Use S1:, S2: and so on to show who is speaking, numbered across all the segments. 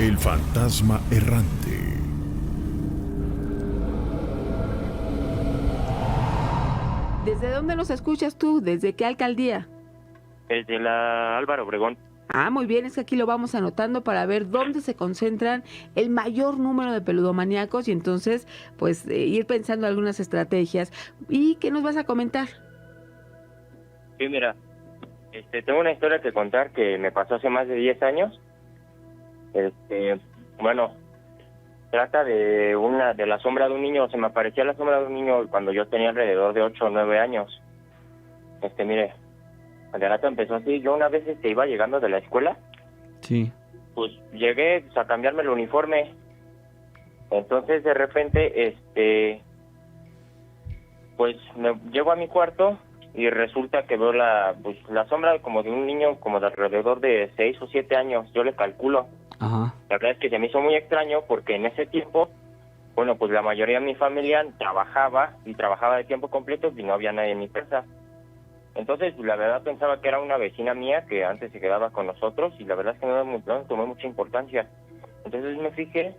S1: El fantasma errante.
S2: ¿Desde dónde nos escuchas tú? ¿Desde qué alcaldía?
S3: Desde la Álvaro Obregón.
S2: Ah, muy bien, es que aquí lo vamos anotando para ver dónde se concentran el mayor número de peludomaníacos y entonces, pues, ir pensando algunas estrategias. ¿Y qué nos vas a comentar?
S3: Sí, mira, tengo una historia que contar que me pasó hace más de 10 años. Bueno, trata de la sombra de un niño. Se me aparecía la sombra de un niño cuando yo tenía alrededor de 8 o 9 años. Mire, de rato empezó así. Yo una vez iba llegando de la escuela.
S4: Sí.
S3: Pues llegué pues, a cambiarme el uniforme. Entonces de repente, pues me llego a mi cuarto y resulta que veo la sombra como de un niño como de alrededor de 6 o 7 años, yo le calculo.
S4: Ajá.
S3: La verdad es que se me hizo muy extraño porque en ese tiempo, bueno, pues la mayoría de mi familia trabajaba de tiempo completo y no había nadie en mi casa. Entonces, la verdad pensaba que era una vecina mía que antes se quedaba con nosotros y la verdad es que no tomé mucha importancia. Entonces me fijé,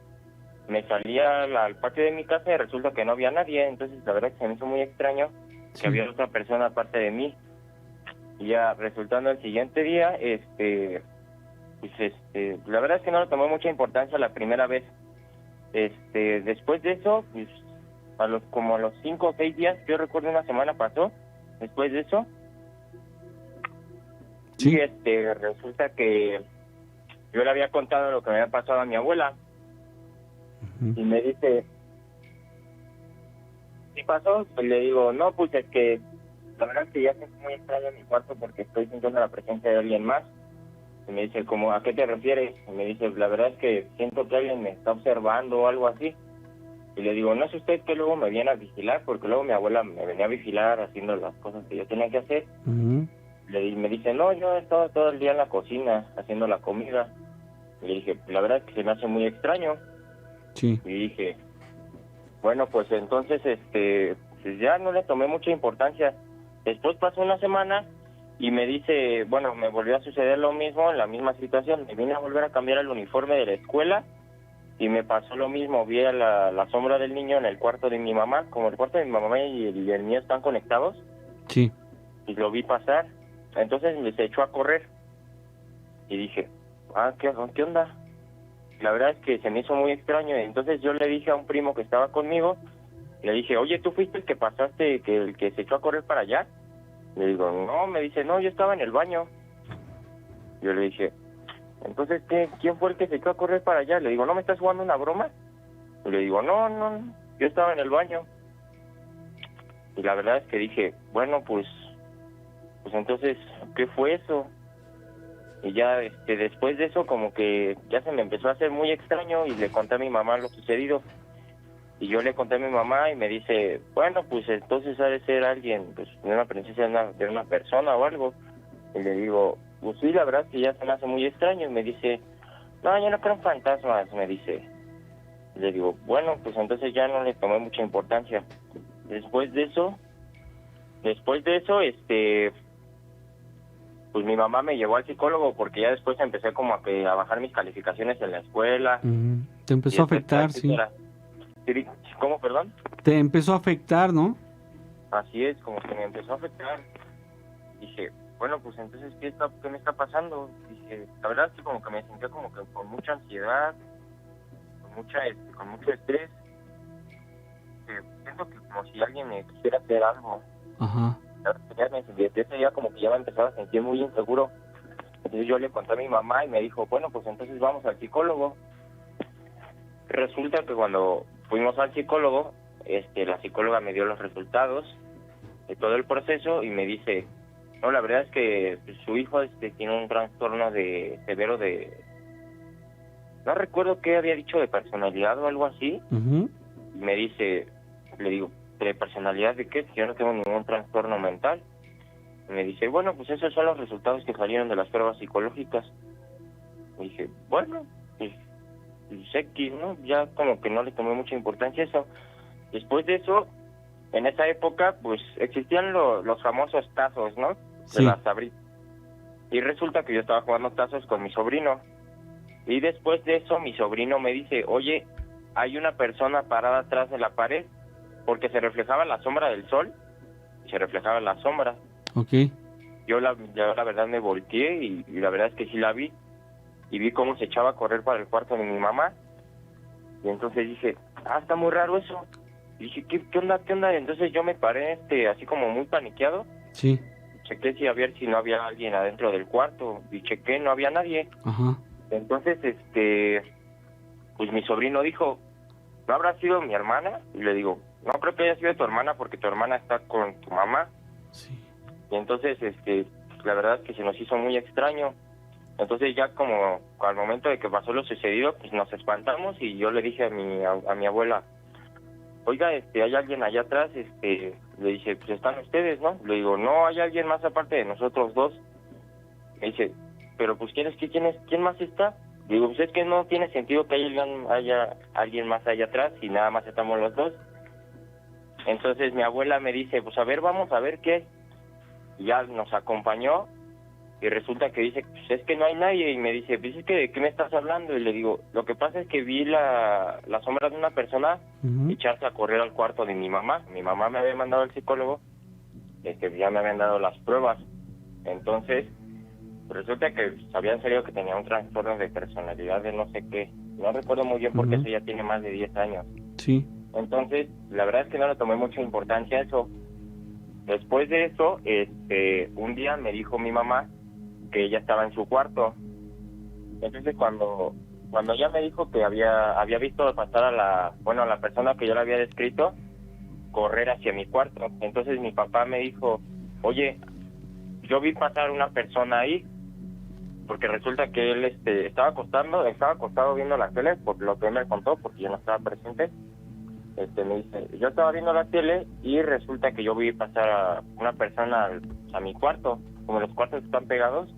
S3: me salí al patio de mi casa y resulta que no había nadie. Entonces la verdad es que se me hizo muy extraño que había otra persona aparte de mí. Y ya resultando el siguiente día, la verdad es que no le tomé mucha importancia la primera vez. Después de eso, pues como a los 5 o 6 días, yo recuerdo una semana pasó, después de eso,
S4: Sí.
S3: y resulta que yo le había contado lo que me había pasado a mi abuela. Y me dice, ¿qué pasó? Pues le digo, no, pues es que la verdad es que ya siento muy extraño en mi cuarto porque estoy sintiendo la presencia de alguien más. Y me dice, ¿cómo, a qué te refieres? Y me dice, la verdad es que siento que alguien me está observando o algo así. Y le digo, ¿no es usted que luego me viene a vigilar? Porque luego mi abuela me venía a vigilar haciendo las cosas que yo tenía que hacer.
S4: Uh-huh.
S3: Me dice, no, yo he estado todo el día en la cocina haciendo la comida. Y le dije, la verdad es que se me hace muy extraño.
S4: Sí.
S3: Y dije, bueno, pues entonces, pues ya no le tomé mucha importancia. Después pasó una semana y me dice, bueno, me volvió a suceder lo mismo, la misma situación. Me vine a volver a cambiar el uniforme de la escuela y me pasó lo mismo. Vi a la sombra del niño en el cuarto de mi mamá. Como el cuarto de mi mamá y el mío están conectados.
S4: Sí.
S3: Y lo vi pasar. Entonces me se echó a correr. Y dije, ¿qué onda? La verdad es que se me hizo muy extraño. Entonces yo le dije a un primo que estaba conmigo, le dije, oye, ¿tú fuiste el que pasaste, el que se echó a correr para allá? Le digo, no, me dice, no, yo estaba en el baño. Yo le dije, entonces, ¿quién fue el que se echó a correr para allá? Le digo, ¿no me estás jugando una broma? Y le digo, no, yo estaba en el baño. Y la verdad es que dije, bueno, pues entonces, ¿qué fue eso? Y ya después de eso como que ya se me empezó a hacer muy extraño y le conté a mi mamá lo sucedido. Y yo le conté a mi mamá y me dice, bueno, pues entonces ha de ser alguien, pues de una princesa, de una persona o algo. Y le digo, pues sí, la verdad es que ya se me hace muy extraño. Y me dice, no, yo no creo en fantasmas, me dice. Y le digo, bueno, pues entonces ya no le tomé mucha importancia. Después de eso, pues mi mamá me llevó al psicólogo porque ya después empecé como a bajar mis calificaciones en la escuela.
S4: Uh-huh. Te empezó a afectar, sí.
S3: ¿Cómo, perdón?
S4: Te empezó a afectar, ¿no?
S3: Así es, como que me empezó a afectar. Dije, bueno, pues entonces, ¿qué me está pasando? Dije, la verdad es que como que me sentía como que con mucha ansiedad, con mucho estrés. Siento que como si alguien me quisiera hacer algo.
S4: Ajá.
S3: Desde ese día como que ya me empezaba a sentir muy inseguro. Entonces yo le conté a mi mamá y me dijo, bueno, pues entonces vamos al psicólogo. Resulta que cuando fuimos al psicólogo, la psicóloga me dio los resultados de todo el proceso y me dice, no, la verdad es que su hijo tiene un trastorno severo no recuerdo qué había dicho, de personalidad o algo así.
S4: Uh-huh.
S3: Y me dice, le digo, ¿de personalidad de qué? Yo no tengo ningún trastorno mental. Y me dice, bueno, pues esos son los resultados que salieron de las pruebas psicológicas. Y dije, bueno, pues X, ¿no? Ya como que no le tomé mucha importancia a eso. Después de eso, en esa época, pues existían los famosos tazos, ¿no? De
S4: Sí.
S3: las Sabritas. Y resulta que yo estaba jugando tazos con mi sobrino. Y después de eso mi sobrino me dice, oye, hay una persona parada atrás de la pared, porque se reflejaba la sombra del sol y se reflejaba la sombra.
S4: Ok.
S3: Yo la verdad me volteé y la verdad es que sí la vi, y vi cómo se echaba a correr para el cuarto de mi mamá. Y entonces dije, está muy raro eso. Y dije, ¿qué onda? Y entonces yo me paré así como muy paniqueado.
S4: Sí.
S3: Chequé a ver si no había alguien adentro del cuarto, y chequé, no había nadie.
S4: Ajá.
S3: Entonces, pues mi sobrino dijo, ¿no habrá sido mi hermana? Y le digo, no creo que haya sido tu hermana, porque tu hermana está con tu mamá.
S4: Sí.
S3: Y entonces, la verdad es que se nos hizo muy extraño. Entonces ya como al momento de que pasó lo sucedido, pues nos espantamos, y yo le dije a mi abuela, oiga, hay alguien allá atrás. Le dije, pues están ustedes, ¿no? Le digo, no, hay alguien más aparte de nosotros dos. Me dice, pero pues ¿quién más está? Digo, pues es que no tiene sentido que haya alguien más allá atrás y nada más estamos los dos. Entonces mi abuela me dice, pues a ver, vamos a ver qué. Y ya nos acompañó, y resulta que dice, pues es que no hay nadie. Y me dice, pues es que ¿de qué me estás hablando? Y le digo, lo que pasa es que vi la sombra de una persona echarse a correr al cuarto de mi mamá. Mi mamá me había mandado al psicólogo, ya me habían dado las pruebas. Entonces resulta que habían salido que tenía un trastorno de personalidad de no sé qué. No recuerdo muy bien porque eso ya tiene más de 10 años.
S4: Sí.
S3: Entonces, la verdad es que no le tomé mucha importancia a eso. Después de eso, un día me dijo mi mamá que ella estaba en su cuarto. Entonces, cuando ella me dijo que había visto pasar a la persona que yo le había descrito, correr hacia mi cuarto. Entonces mi papá me dijo, oye, yo vi pasar una persona ahí, porque resulta que él estaba acostado viendo la tele, por lo que él me contó, porque yo no estaba presente. Me dice, yo estaba viendo la tele y resulta que yo vi pasar a una persona a mi cuarto, como los cuartos están pegados.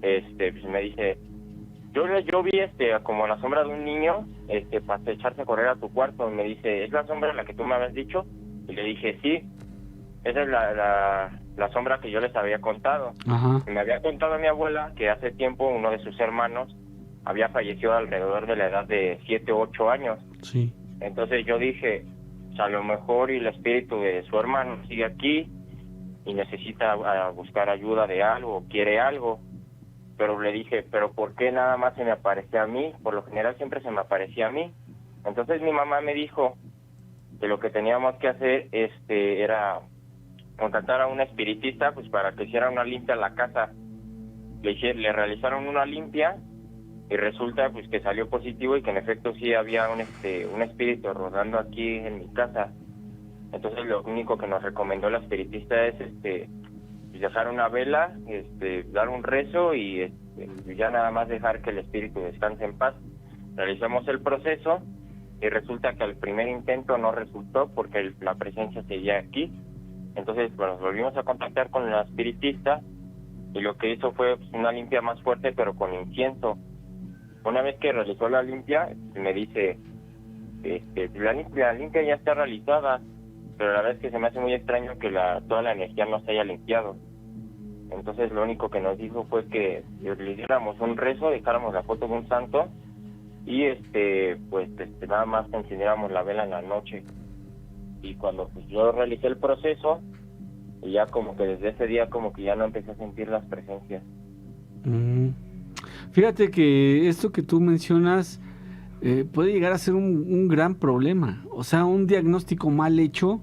S3: Pues me dice, yo vi como la sombra de un niño para echarse a correr a tu cuarto. Y me dice, ¿es la sombra la que tú me habías dicho? Y le dije, sí, esa es la sombra que yo les había contado.
S4: Ajá.
S3: Y me había contado mi abuela que hace tiempo uno de sus hermanos había fallecido alrededor de la edad de 7 u 8 años.
S4: Sí.
S3: Entonces yo dije, pues a lo mejor y el espíritu de su hermano sigue aquí y necesita buscar ayuda de algo, quiere algo. Pero le dije, ¿pero por qué nada más se me aparecía a mí? Por lo general siempre se me aparecía a mí. Entonces mi mamá me dijo que lo que teníamos que hacer era contactar a un espiritista, pues para que hiciera una limpia a la casa. Le realizaron una limpia y resulta pues que salió positivo y que en efecto sí había un espíritu rodando aquí en mi casa. Entonces lo único que nos recomendó la espiritista es pues dejar una vela, dar un rezo y ya nada más dejar que el espíritu descanse en paz. Realizamos el proceso y resulta que al primer intento no resultó porque la presencia seguía aquí. Entonces nos volvimos a contactar con la espiritista y lo que hizo fue pues, una limpia más fuerte pero con incienso. Una vez que realizó la limpia, me dice, la limpia ya está realizada, pero la verdad es que se me hace muy extraño que toda la energía no se haya limpiado. Entonces lo único que nos dijo fue que le diéramos un rezo, dejáramos la foto de un santo y nada más encendiéramos la vela en la noche. Y cuando pues yo realicé el proceso, y ya como que desde ese día como que ya no empecé a sentir las presencias.
S4: Fíjate que esto que tú mencionas puede llegar a ser un gran problema. O sea, un diagnóstico mal hecho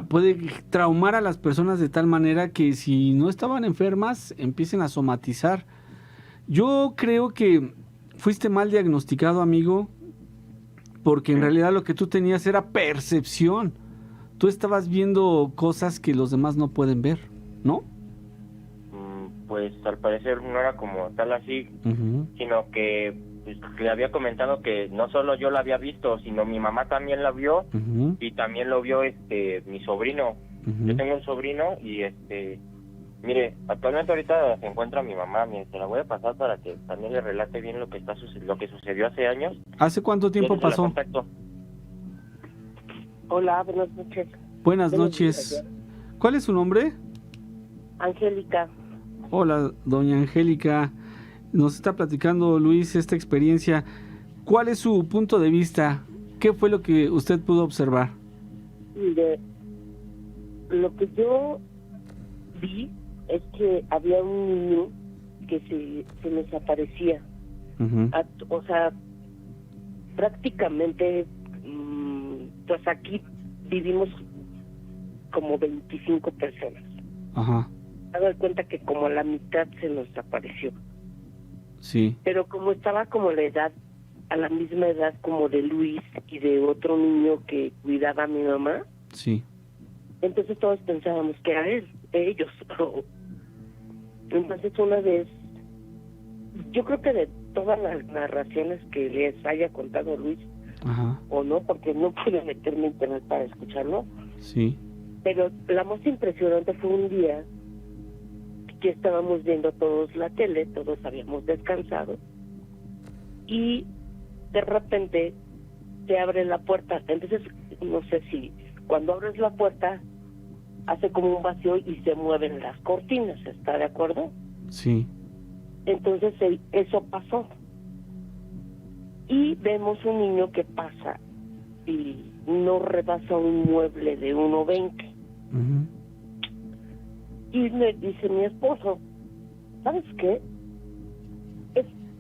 S4: puede traumar a las personas de tal manera que si no estaban enfermas empiecen a somatizar. Yo creo que fuiste mal diagnosticado, amigo, porque en realidad lo que tú tenías era percepción. Tú estabas viendo cosas que los demás no pueden ver, ¿no?
S3: Pues al parecer no era como tal así, sino que pues, le había comentado que no solo yo la había visto, sino mi mamá también la vio y también lo vio mi sobrino. Yo tengo un sobrino y mire, actualmente ahorita se encuentra mi mamá. Mire, se la voy a pasar para que también le relate bien lo que sucedió hace años.
S4: ¿Hace cuánto tiempo pasó?
S5: Hola, buenas noches.
S4: Buenas noches. ¿Cuál es su nombre?
S5: Angélica.
S4: Hola, doña Angélica. nos está platicando Luis esta experiencia. ¿Cuál es su punto de vista? ¿Qué fue lo que usted pudo observar?
S5: Mire, lo que yo vi es que había un niño que se desaparecía.
S4: Uh-huh.
S5: O sea, prácticamente, pues aquí vivimos como 25 personas.
S4: Ajá.
S5: Me doy cuenta que como la mitad se nos desapareció.
S4: Sí.
S5: Pero como estaba como la edad, a la misma edad como de Luis y de otro niño que cuidaba a mi mamá,
S4: Sí.
S5: entonces todos pensábamos que era ellos. Entonces una vez, yo creo que de todas las narraciones que les haya contado Luis,
S4: Ajá.
S5: o no, porque no pude meterme en internet para escucharlo,
S4: Sí.
S5: pero la más impresionante fue un día que estábamos viendo todos la tele, todos habíamos descansado, y de repente se abre la puerta. Entonces, no sé si cuando abres la puerta hace como un vacío y se mueven las cortinas, ¿está de acuerdo?
S4: Sí.
S5: Entonces eso pasó. Y vemos un niño que pasa y no rebasa un mueble de 1.20.
S4: Uh-huh.
S5: Y me dice mi esposo, ¿sabes qué?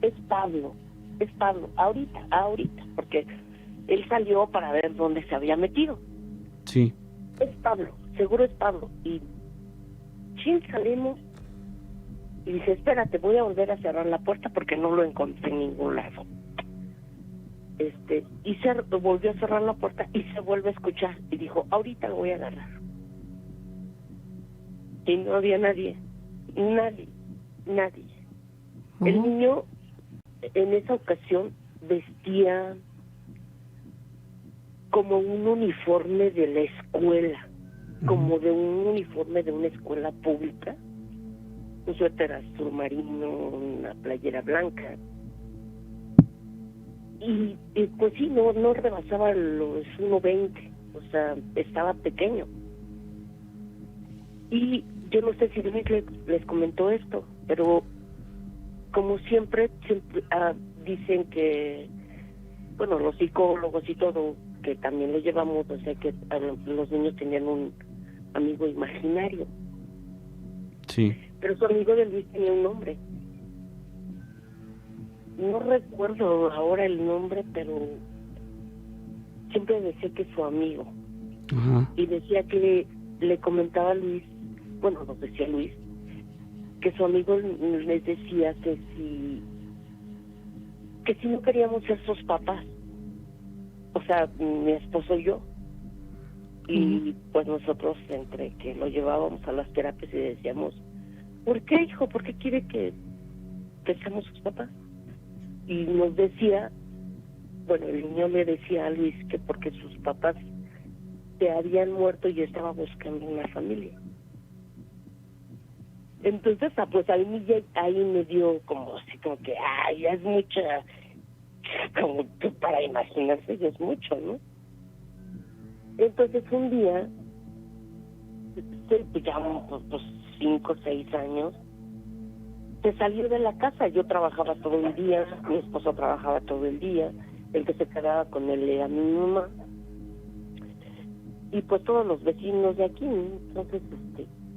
S5: Es Pablo, ahorita, porque él salió para ver dónde se había metido.
S4: Sí.
S5: Es Pablo, seguro es Pablo. Y salimos y dice, espérate, voy a volver a cerrar la puerta porque no lo encontré en ningún lado. Y volvió a cerrar la puerta y se vuelve a escuchar y dijo, ahorita lo voy a agarrar. Y no había nadie. El niño en esa ocasión vestía como un uniforme de la escuela, como de un uniforme de una escuela pública, un suéter azul marino, una playera blanca, y pues sí, no rebasaba los 1.20, o sea, estaba pequeño. Y yo no sé si Luis les comentó esto, pero como siempre dicen que, bueno, los psicólogos y todo, que también lo llevamos, o sea, que los niños tenían un amigo imaginario.
S4: Sí.
S5: Pero su amigo de Luis tenía un nombre. No recuerdo ahora el nombre, pero siempre decía que su amigo.
S4: Ajá.
S5: Y decía que le comentaba a Luis, bueno, nos decía Luis, que su amigo les decía que si no queríamos ser sus papás, o sea, mi esposo y yo, y pues nosotros entre que lo llevábamos a las terapias y decíamos, ¿por qué, hijo? ¿Por qué quiere que seamos sus papás? Y nos decía, bueno, el niño le decía a Luis que porque sus papás se habían muerto y estaba buscando una familia. Entonces, pues ahí me dio como así, como que, ya es mucha, como que para imaginarse ya es mucho, ¿no? Entonces un día, ya pues 5 o 6 años, se salió de la casa. Yo trabajaba todo el día, mi esposo trabajaba todo el día, el que se quedaba con él era mi mamá, y pues todos los vecinos de aquí. Entonces,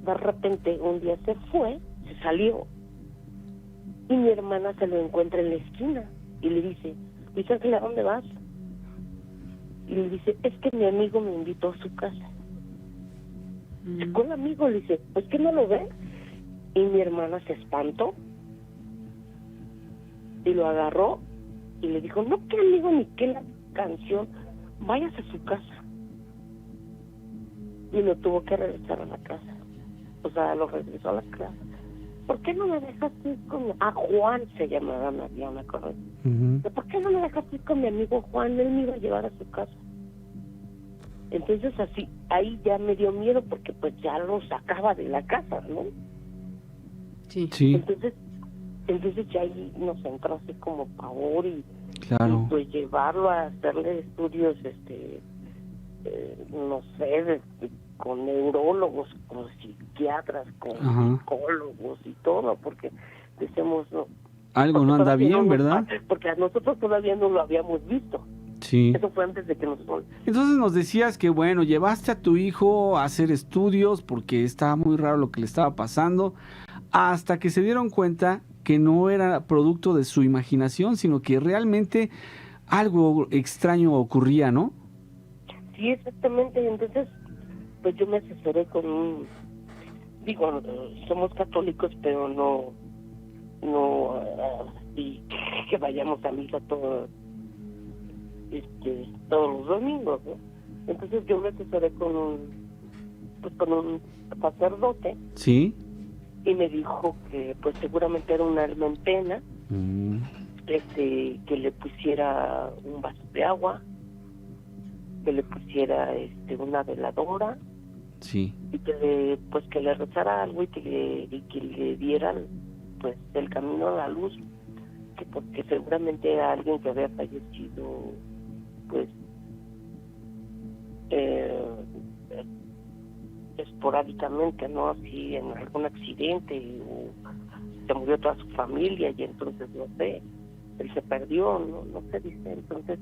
S5: de repente un día se fue, se salió, y mi hermana se lo encuentra en la esquina y le dice, Luis Ángel, ¿a dónde vas? Y le dice, es que mi amigo me invitó a su casa. ¿Cuál amigo? Le dice, pues que no lo ve. Y mi hermana se espantó y lo agarró y le dijo, no, qué amigo ni qué la canción, váyase a su casa. Y lo tuvo que regresar a la casa. O sea, lo regresó a la casa. ¿Por qué no me dejaste ir con Juan se llamaba, ya me acuerdo?
S4: Uh-huh.
S5: ¿Por qué no me dejaste ir con mi amigo Juan? Él me iba a llevar a su casa. Entonces así, ahí ya me dio miedo porque pues ya lo sacaba de la casa, ¿no?
S2: Sí.
S4: Sí,
S5: Entonces ya ahí nos entró así como pavor y
S4: claro.
S5: pues llevarlo a hacerle estudios, no sé, con neurólogos, con psiquiatras, con
S4: Ajá.
S5: psicólogos y todo, porque decimos, no,
S4: Algo
S5: Porque
S4: no anda
S5: todavía
S4: bien,
S5: no nos
S4: ¿verdad?
S5: porque a nosotros todavía no lo habíamos visto.
S4: Sí.
S5: Eso fue antes de que nosotros...
S4: Entonces nos decías que, bueno, llevaste a tu hijo a hacer estudios porque estaba muy raro lo que le estaba pasando, hasta que se dieron cuenta que no era producto de su imaginación, sino que realmente algo extraño ocurría, ¿no?
S5: Sí, exactamente. Entonces, pues yo me asesoré con un... Digo, somos católicos, pero y que vayamos a misa todos los domingos, ¿no? Entonces yo me asesoré con un sacerdote
S4: Sí.
S5: y me dijo que pues seguramente era un alma en pena, que le pusiera un vaso de agua, que le pusiera una veladora
S4: Sí.
S5: y que le rezara algo y que le dieran pues el camino a la luz, que porque seguramente era alguien que había fallecido pues esporádicamente, no así en algún accidente, o se murió toda su familia y entonces no sé, él se perdió, no sé, dice. Entonces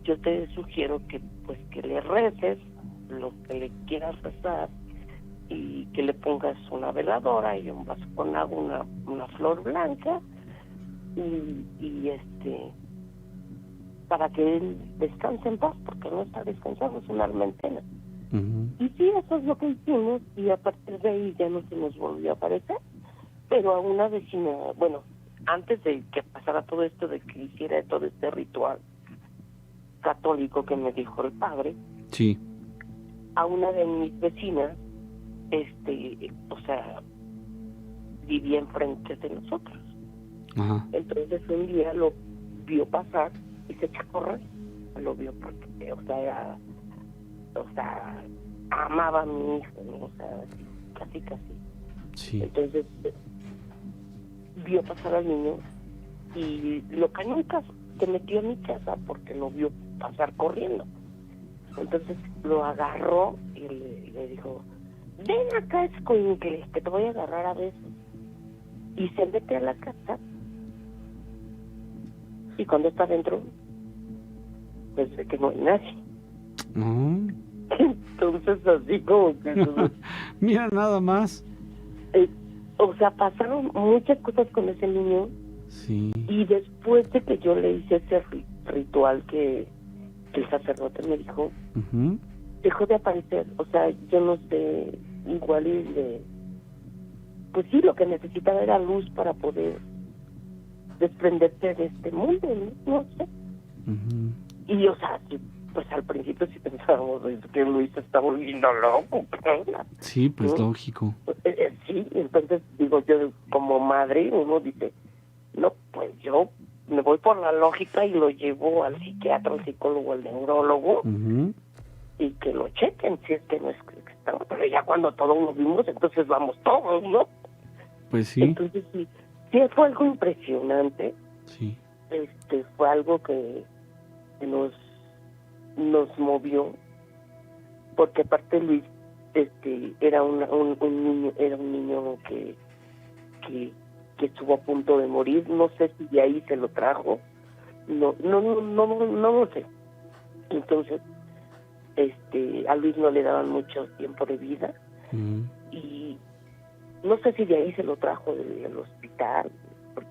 S5: yo te sugiero que pues que le reces lo que le quieras rezar y que le pongas una veladora y un vaso con agua, una flor blanca y para que él descanse en paz, porque no está descansando, es un alma en pena. Y sí, eso es lo que hicimos, y a partir de ahí ya no se nos volvió a aparecer, pero a una vecina, bueno, antes de que pasara todo esto, de que hiciera todo este ritual católico que me dijo el padre,
S4: Sí.
S5: a una de mis vecinas, o sea, vivía enfrente de nosotros.
S4: Ajá.
S5: Entonces un día lo vio pasar y se echó a correr. Lo vio porque, amaba a mi hijo, ¿no? O sea, casi.
S4: Sí.
S5: Entonces vio pasar al niño y lo cañó en casa, se metió en mi casa porque lo vio pasar corriendo. Entonces lo agarró y le dijo: ven acá, escuincle, que te voy a agarrar a besos. Y se mete a la casa y cuando está dentro pues ve que no hay nadie.
S4: No.
S5: Entonces así como que
S4: Mira nada más.
S5: o sea, pasaron muchas cosas con ese niño.
S4: Sí.
S5: Y después de que yo le hice ese ritual que el sacerdote me dijo, dejó de aparecer. O sea, yo no sé, igual pues sí, lo que necesitaba era luz para poder desprenderse de este mundo, no sé. Y, o sea, pues al principio sí pensábamos que Luis se está volviendo loco.
S4: Sí, pues
S5: ¿no?
S4: lógico.
S5: Sí, entonces digo yo, como madre, uno dice, no, pues yo me voy por la lógica y lo llevo al psiquiatra, al psicólogo, al neurólogo, y que lo chequen si es que no es que está. Pero ya cuando todos lo vimos, entonces vamos todos, ¿no?
S4: Pues sí.
S5: Entonces sí fue algo impresionante.
S4: Sí.
S5: Fue algo que nos movió, porque aparte Luis era un niño que estuvo a punto de morir. No sé si de ahí se lo trajo, no lo sé. Entonces a Luis no le daban mucho tiempo de vida, y no sé si de ahí se lo trajo del hospital, porque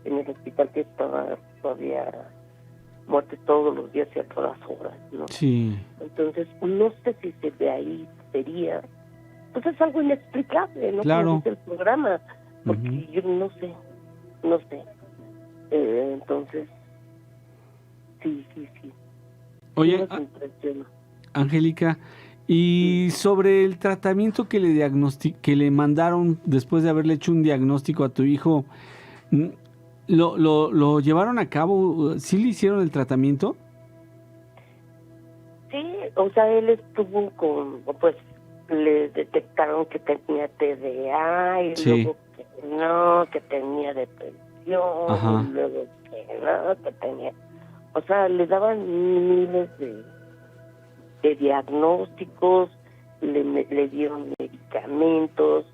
S5: en el hospital que estaba todavía muertes todos los días y a todas horas, ¿no?
S4: Sí.
S5: Entonces no sé si de ahí sería, pues es algo inexplicable, ¿no?
S4: Claro.
S5: Como dice el programa, porque yo no sé. Entonces sí.
S4: Oye,
S5: Nos impresiona.
S4: Angélica, y sobre el tratamiento que le mandaron después de haberle hecho un diagnóstico a tu hijo, ¿lo llevaron a cabo? ¿Sí le hicieron el tratamiento?
S5: Sí, o sea, él estuvo pues le detectaron que tenía TDA y luego que tenía depresión.
S4: Ajá.
S5: Y luego que tenía, o sea, le daban miles de diagnósticos, le dieron medicamentos,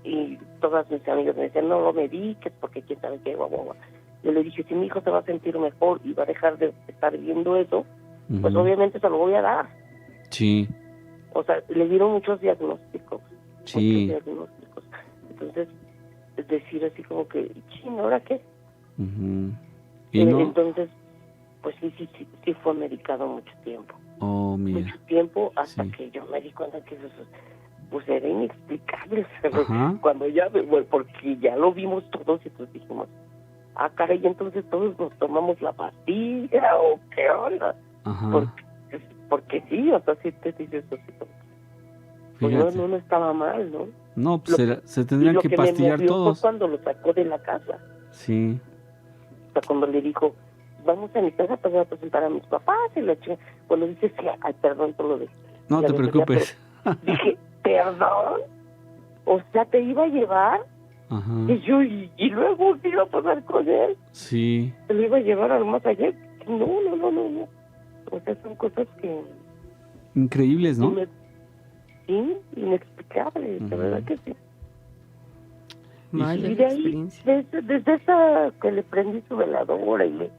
S5: y todas mis amigas me decían, no lo mediques porque quién sabe qué, guau, guau, guau. Yo le dije, si mi hijo se va a sentir mejor y va a dejar de estar viendo eso, pues obviamente se lo voy a dar.
S4: Sí.
S5: O sea, le dieron muchos diagnósticos.
S4: Sí.
S5: Muchos diagnósticos. Entonces, es decir, así como que, ching, ¿ahora qué?
S4: ¿Y no?
S5: Entonces, pues sí fue medicado mucho tiempo.
S4: Oh, mira.
S5: Mucho tiempo hasta
S4: Sí.
S5: que yo me di cuenta que eso pues era inexplicable.
S4: Ajá.
S5: Cuando ya, bueno, porque ya lo vimos todos y entonces dijimos, caray, entonces todos nos tomamos la pastilla o qué onda.
S4: Ajá.
S5: Porque sí, o sea, sí te dices así como, pues
S4: Fíjate.
S5: no estaba mal, ¿no?
S4: No, pues se
S5: Y
S4: tendrían
S5: lo
S4: que
S5: me
S4: pastillar
S5: movió
S4: todos.
S5: fue cuando lo sacó de la casa.
S4: Sí.
S5: O sea, cuando le dijo, vamos a mi casa, te voy a presentar a mis papás y la chica. Cuando dice, sí, ay, perdón por lo de...
S4: No
S5: la
S4: te
S5: grosería,
S4: preocupes.
S5: pero dije, ¿perdón? O sea, ¿te iba a llevar?
S4: Ajá.
S5: Y yo, y luego, ¿qué iba a pasar con él?
S4: Sí.
S5: ¿Se lo iba a llevar al más allá? No. O sea, son cosas que...
S4: Increíbles, ¿no?
S5: Sí, inexplicables, de verdad que sí.
S2: Vaya
S5: Y de ahí,
S2: experiencia.
S5: desde esa que le prendí su veladora y le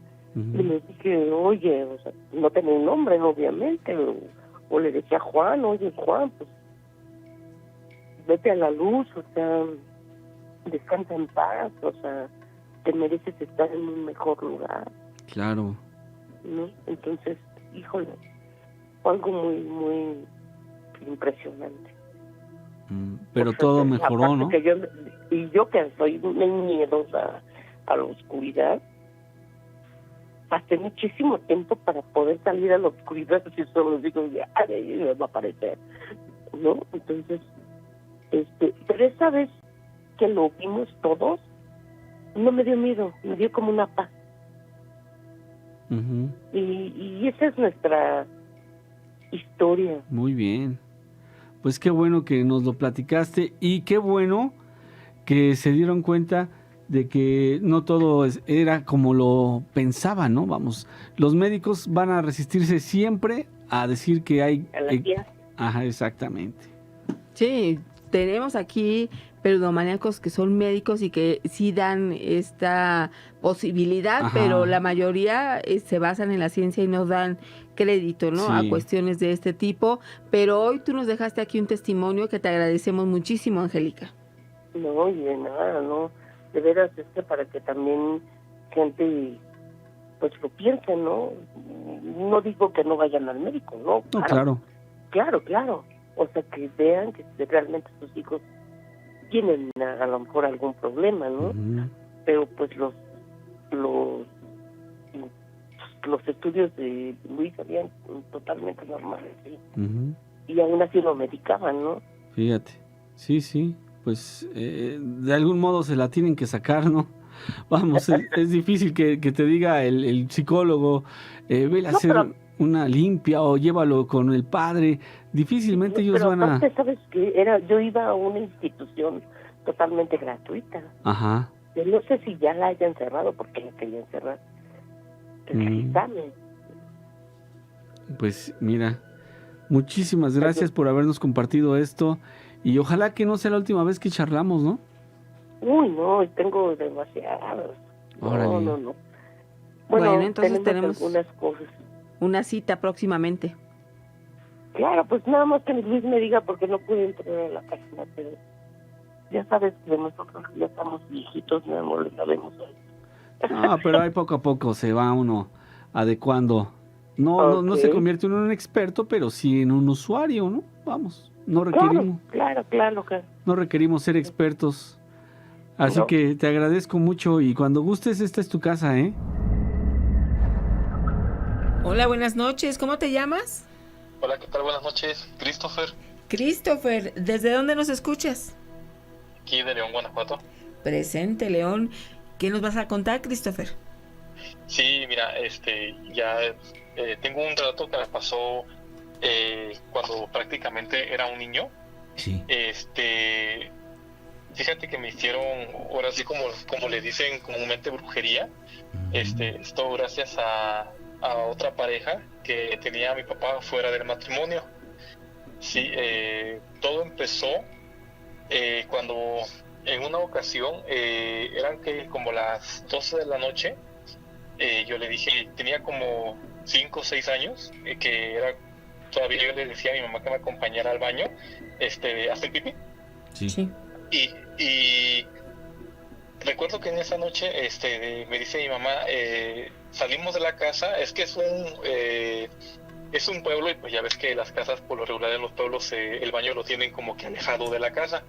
S5: dije, oye, o sea, no tenía un nombre, obviamente, o le decía a Juan, oye, Juan, pues, vete a la luz, o sea, descansa en paz, o sea, te mereces estar en un mejor lugar,
S4: Claro.
S5: ¿no? Entonces, híjole, fue algo muy impresionante.
S4: Pero
S5: O sea,
S4: todo
S5: que
S4: mejoró,
S5: aparte
S4: ¿no?
S5: que yo que soy muy miedosa a la oscuridad, pasé muchísimo tiempo para poder salir a la oscuridad, si solo digo, ay, me va a aparecer, ¿no? Entonces, pero esa vez que lo vimos todos, no me dio miedo, me dio como una paz. Y esa es nuestra historia.
S4: Muy bien. Pues qué bueno que nos lo platicaste y qué bueno que se dieron cuenta de que no todo era como lo pensaban, ¿no? Vamos, los médicos van a resistirse siempre a decir que hay...
S5: A la tía.
S4: Ajá, exactamente.
S2: Sí, tenemos aquí peludomaníacos que son médicos y que sí dan esta posibilidad,
S4: Ajá.
S2: pero la mayoría se basan en la ciencia y no dan crédito, ¿no?
S4: Sí.
S2: A cuestiones de este tipo. Pero hoy tú nos dejaste aquí un testimonio que te agradecemos muchísimo, Angélica.
S5: No, y de nada, no. De veras, para que también gente, pues lo piense, ¿no? No digo que no vayan al médico, ¿no?
S4: No, claro.
S5: Claro. O sea, que vean que realmente sus hijos tienen a lo mejor algún problema, ¿no? Pero pues los estudios de Luis salían totalmente normales, ¿sí? Y aún así lo medicaban, ¿no?
S4: Fíjate. Sí. Pues de algún modo se la tienen que sacar, ¿no? Vamos, es difícil que te diga el psicólogo, vele a hacer una limpia o llévalo con el padre. Difícilmente ellos van a...
S5: Pero ¿sabes qué? Yo iba a una institución totalmente gratuita.
S4: Ajá.
S5: Yo no sé si ya la hayan cerrado porque la querían cerrar.
S4: Pues mira, muchísimas gracias por habernos compartido esto y ojalá que no sea la última vez que charlamos, ¿no?
S5: Uy, no, tengo demasiadas.
S4: Órale.
S5: No.
S2: Bueno, entonces tenemos
S5: algunas cosas.
S2: una cita próximamente.
S5: Claro, pues nada más que Luis me diga porque no pude entrar a la página, pero ya sabes que nosotros ya estamos viejitos, no lo sabemos.
S4: No, pero ahí poco a poco se va uno adecuando. No se convierte uno en un experto, pero sí en un usuario, ¿no? Vamos, no requerimos.
S5: Claro.
S4: No requerimos ser expertos. Así
S5: No.
S4: que te agradezco mucho y cuando gustes, esta es tu casa, ¿eh?
S6: Hola, buenas noches. ¿Cómo te llamas?
S7: Hola, ¿qué tal? Buenas noches. Christopher,
S6: Christopher. ¿Desde dónde nos escuchas?
S7: aquí de León, Guanajuato.
S6: Presente, León. ¿Qué nos vas a contar, Christopher?
S7: Sí, mira, ya tengo un relato que me pasó cuando prácticamente era un niño.
S4: Sí.
S7: Fíjate que me hicieron, ahora sí como le dicen comúnmente, brujería. Esto gracias a otra pareja que tenía a mi papá fuera del matrimonio. Sí, todo empezó cuando en una ocasión, eran que como las 12 de la noche, yo le dije, tenía como 5 o 6 años, que era, todavía yo le decía a mi mamá que me acompañara al baño, a hacer pipí.
S6: Sí.
S7: Y recuerdo que en esa noche, me dice mi mamá, salimos de la casa, es que es un pueblo y pues ya ves que las casas por lo regular en los pueblos el baño lo tienen como que alejado de la casa.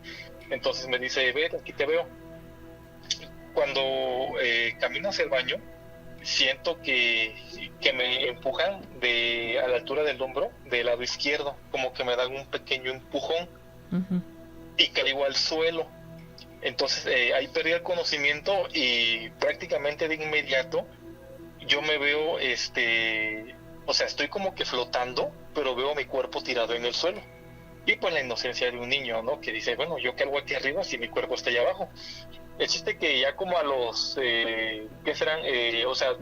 S7: Entonces me dice, ve, aquí te veo. Cuando camino hacia el baño, siento que me empujan a la altura del hombro, del lado izquierdo, como que me dan un pequeño empujón y caigo al suelo. Entonces ahí perdí el conocimiento y prácticamente de inmediato yo me veo, o sea, estoy como que flotando, pero veo mi cuerpo tirado en el suelo. Y pues la inocencia de un niño, ¿no? Que dice, bueno, ¿yo qué hago aquí arriba si mi cuerpo está allá abajo? El chiste que ya como a los, ¿qué serán? O sea,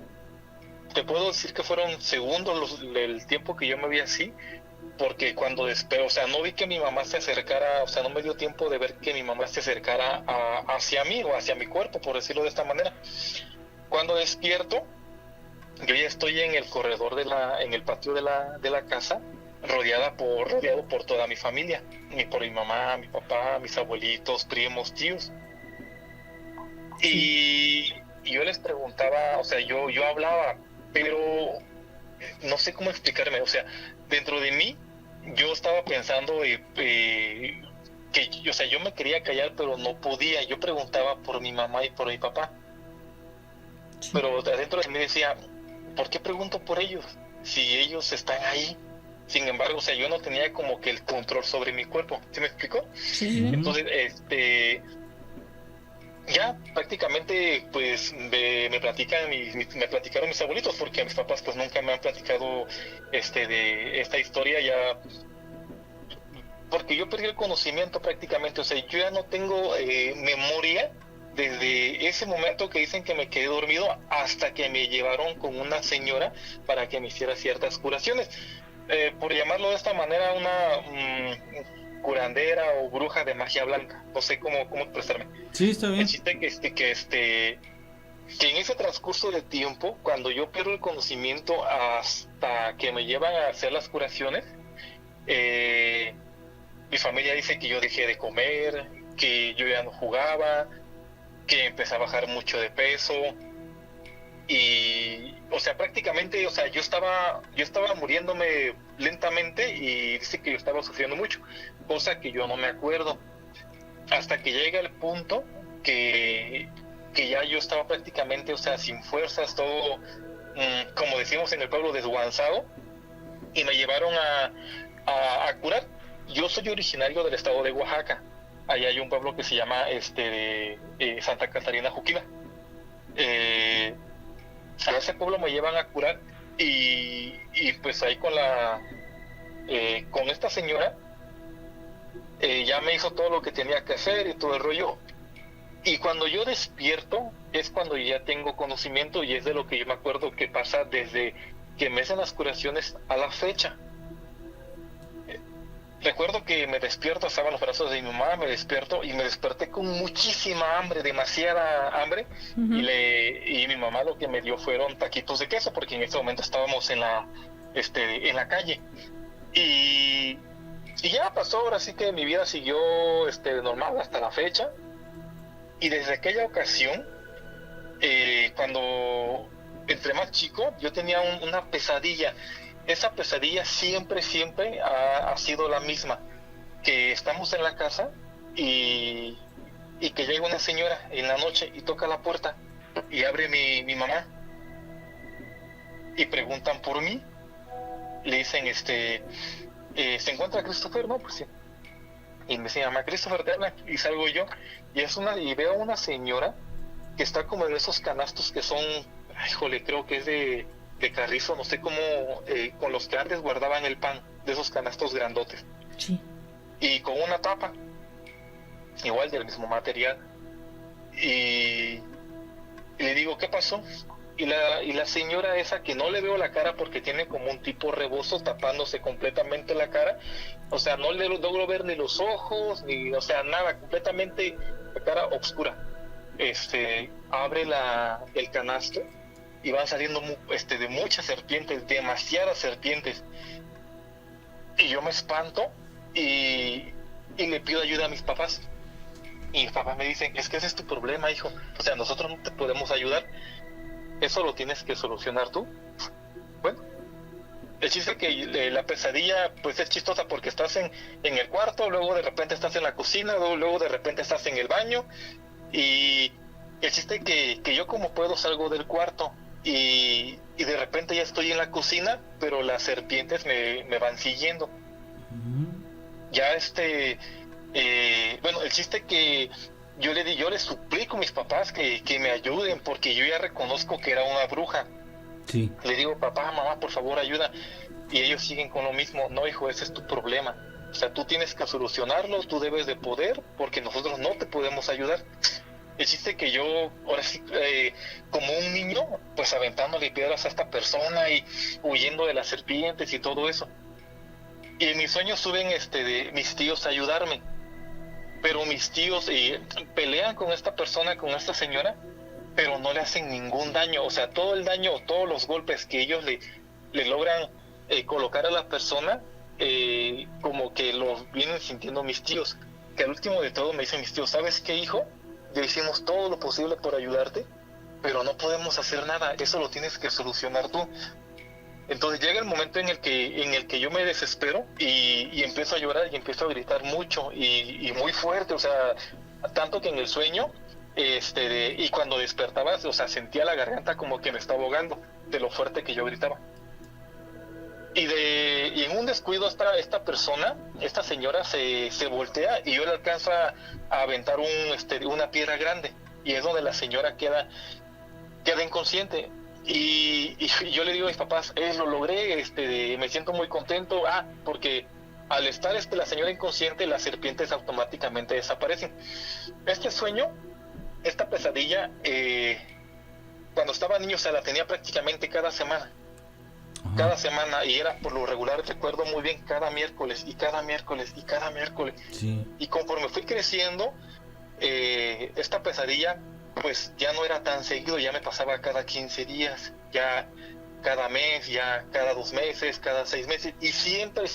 S7: te puedo decir que fueron segundos el tiempo que yo me vi así, porque cuando despego, o sea, no vi que mi mamá se acercara, o sea, no me dio tiempo de ver que mi mamá se acercara hacia mí o hacia mi cuerpo, por decirlo de esta manera. Cuando despierto, yo ya estoy en el corredor en el patio de la casa, rodeado por toda mi familia, por mi mamá, mi papá, mis abuelitos, primos, tíos. Y yo les preguntaba, o sea, yo hablaba, pero no sé cómo explicarme, o sea, dentro de mí yo estaba pensando que, o sea, yo me quería callar, pero no podía. Yo preguntaba por mi mamá y por mi papá, pero adentro de mí decía, ¿por qué pregunto por ellos? Si ellos están ahí. Sin embargo, o sea, yo no tenía como que el control sobre mi cuerpo. ¿Sí me explico?
S6: Sí.
S7: Entonces, ya prácticamente pues me platicaron mis abuelitos, porque mis papás pues nunca me han platicado de esta historia, ya porque yo perdí el conocimiento prácticamente. O sea, yo ya no tengo memoria desde ese momento que dicen que me quedé dormido hasta que me llevaron con una señora para que me hiciera ciertas curaciones, por llamarlo de esta manera, una curandera o bruja de magia blanca, no sé cómo expresarme.
S4: Sí, está bien.
S7: El chiste que en ese transcurso de tiempo, cuando yo pierdo el conocimiento hasta que me llevan a hacer las curaciones, mi familia dice que yo dejé de comer, que yo ya no jugaba, que empecé a bajar mucho de peso. Y, o sea, prácticamente, o sea, yo estaba muriéndome lentamente y dice que yo estaba sufriendo mucho, cosa que yo no me acuerdo, hasta que llega el punto que ya yo estaba prácticamente, o sea, sin fuerzas, todo, como decimos en el pueblo, desguanzado, y me llevaron a curar. Yo soy originario del estado de Oaxaca. Allá hay un pueblo que se llama Santa Catarina Juquila. A ese pueblo me llevan a curar y pues ahí con esta señora ya me hizo todo lo que tenía que hacer y todo el rollo. Y cuando yo despierto es cuando ya tengo conocimiento, y es de lo que yo me acuerdo que pasa desde que me hacen las curaciones a la fecha. Recuerdo que me despierto, estaba en los brazos de mi mamá, me despierto y me desperté con muchísima hambre, demasiada hambre, y mi mamá lo que me dio fueron taquitos de queso, porque en ese momento estábamos en la calle. Y ya pasó, ahora sí que mi vida siguió normal hasta la fecha. Y desde aquella ocasión, cuando entre más chico, yo tenía una pesadilla. Esa pesadilla siempre ha sido la misma, que estamos en la casa y que llega una señora en la noche y toca la puerta y abre mi mamá y preguntan por mí, le dicen, ¿se encuentra Christopher? No, pues sí. Y me dice, mamá, Christopher te habla, y salgo yo y veo una señora que está como en esos canastos que son, híjole, creo que es de carrizo, no sé cómo, con los que antes guardaban el pan, de esos canastos grandotes.
S6: Sí.
S7: Y con una tapa, igual del mismo material. Y le digo, ¿qué pasó? Y la señora esa, que no le veo la cara porque tiene como un tipo rebozo tapándose completamente la cara, o sea, no le logro ver ni los ojos, ni, o sea, nada, completamente cara oscura. Abre el canasto y van saliendo de muchas serpientes, demasiadas serpientes. Y yo me espanto y le pido ayuda a mis papás. Y mis papás me dicen, es que ese es tu problema, hijo. O sea, nosotros no te podemos ayudar. Eso lo tienes que solucionar tú. Bueno, el chiste es que la pesadilla pues es chistosa porque estás en el cuarto, luego de repente estás en la cocina, luego de repente estás en el baño. Y el chiste es que yo como puedo salgo del cuarto y de repente ya estoy en la cocina, pero las serpientes me van siguiendo. Ya bueno, el chiste es que yo le suplico a mis papás que me ayuden porque yo ya reconozco que era una bruja.
S4: Sí.
S7: Le digo, papá, mamá, por favor, ayuda. Y ellos siguen con lo mismo. No, hijo, ese es tu problema. O sea, tú tienes que solucionarlo, tú debes de poder, porque nosotros no te podemos ayudar. El chiste que yo, ahora sí, como un niño, pues aventándole piedras a esta persona y huyendo de las serpientes y todo eso. Y en mis sueños suben de mis tíos a ayudarme. Pero mis tíos pelean con esta persona, con esta señora, pero no le hacen ningún daño. O sea, todo el daño, todos los golpes que ellos le logran colocar a la persona, como que los vienen sintiendo mis tíos. Que al último de todo me dicen mis tíos, ¿sabes qué, hijo? Ya hicimos todo lo posible por ayudarte, pero no podemos hacer nada. Eso lo tienes que solucionar tú. Entonces llega el momento en el que yo me desespero y empiezo a llorar y empiezo a gritar mucho y muy fuerte, o sea, tanto que en el sueño, y cuando despertaba, o sea, sentía la garganta como que me estaba ahogando de lo fuerte que yo gritaba. Y en un descuido esta persona, esta señora se voltea y yo le alcanzo a aventar una piedra grande y es donde la señora queda inconsciente. Y yo le digo a mis papás, lo logré, me siento muy contento, porque al estar la señora inconsciente, las serpientes automáticamente desaparecen. Este sueño, esta pesadilla, cuando estaba niño, o sea, la tenía prácticamente cada semana. Ajá. Cada semana, y era por lo regular, recuerdo muy bien, cada miércoles, y cada miércoles, y cada miércoles.
S4: Sí.
S7: Y conforme fui creciendo, esta pesadilla pues ya no era tan seguido, ya me pasaba cada 15 días, ya cada mes, ya cada 2 meses, cada 6 meses, y siempre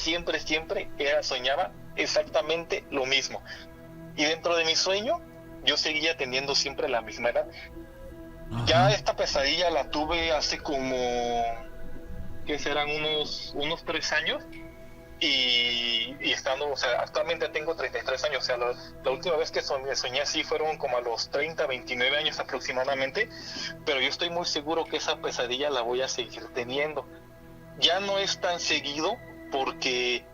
S7: soñaba exactamente lo mismo. Y dentro de mi sueño, yo seguía teniendo siempre la misma edad. Ajá. Ya esta pesadilla la tuve hace como, ¿qué serán? Unos 3 años, y estando, o sea, actualmente tengo 33 años, o sea, la última vez que soñé así fueron como a los 30, 29 años aproximadamente, pero yo estoy muy seguro que esa pesadilla la voy a seguir teniendo. Ya no es tan seguido porque